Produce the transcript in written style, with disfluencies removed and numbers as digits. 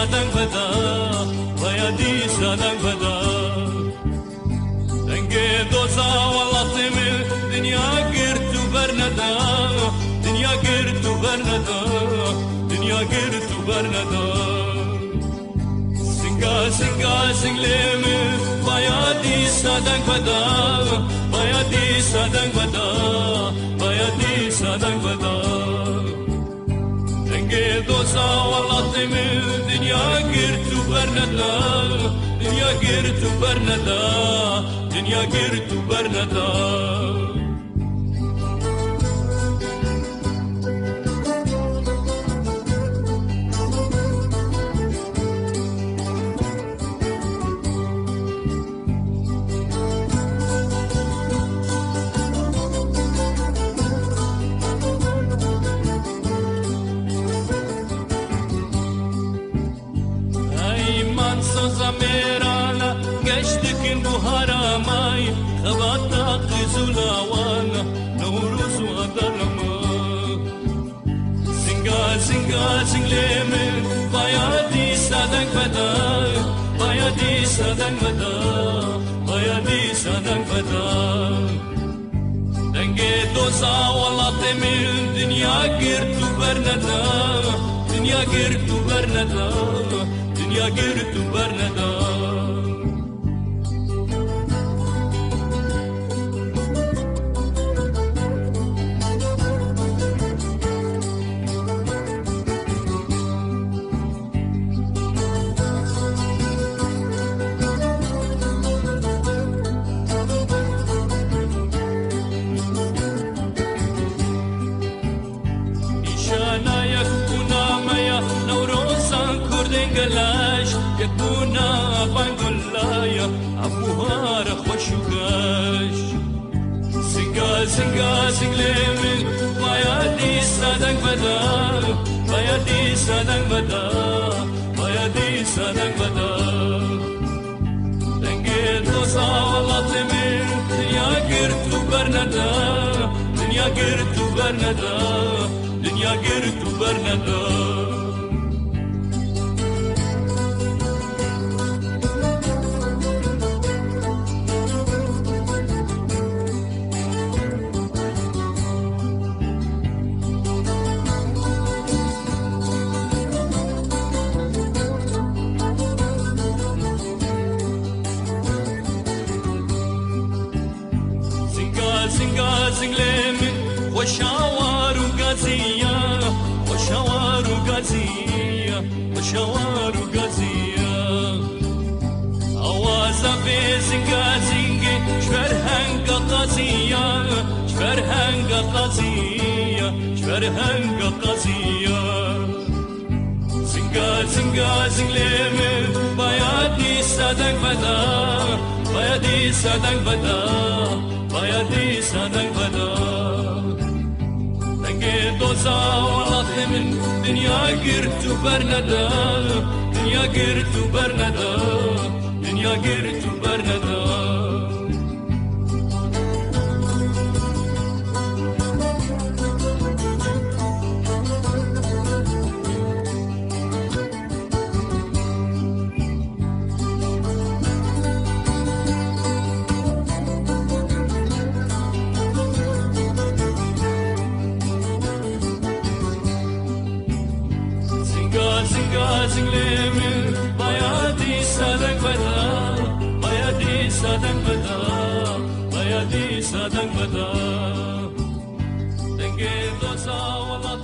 sadang bada bayadi sadang bada denge doza wallah temil dünya girtu bernada dünya girtu bernada dünya girtu bernada singa singa singlemi bayadi sadang bada bayadi sadang bada bayadi sadang bada denge doza wallah temil dünya girtu bernada dünya girtu bernada dünya girtu bernada zamerana geçtikin bu haramay Khabata qizulawana Nowruz wa darama Singa singa singleme Bayadi sadang bada Bayadi sadang bada Bayadi sadang bada Denge doza wallah temil Dünya girtu bernada Dünya girtu bernada dünya girtu bernada İşana yakunamaya Nowrozan kurdin galash يكونا بانقلايا أبوهار خوشوغاش سنگا سنگا سنگلمن بايادي سادنگ بدا بايادي سادنگ بدا بايادي سادنگ بدا دنگي دوزا والله تمن دنيا girtu bernada دنيا girtu bernada دنيا girtu bernada singa singlemin وشاوار وقازية وشاوار وقازية وشاوار وقازية أوازا في سنگا سنگي شفرهنگا قازية شفرهنگا قازية شفرهنگا قازية سنگا سنگا سنگlemin bayadi sadang bada bayadi sadang bada bayadi sadang bada denge doza wallah temin dünya girtu bernada dünya girtu bernada dünya girtu bernada singa singlemin bayadi sadang bada bayadi sadang bada bayadi sadang bada denge doza wallah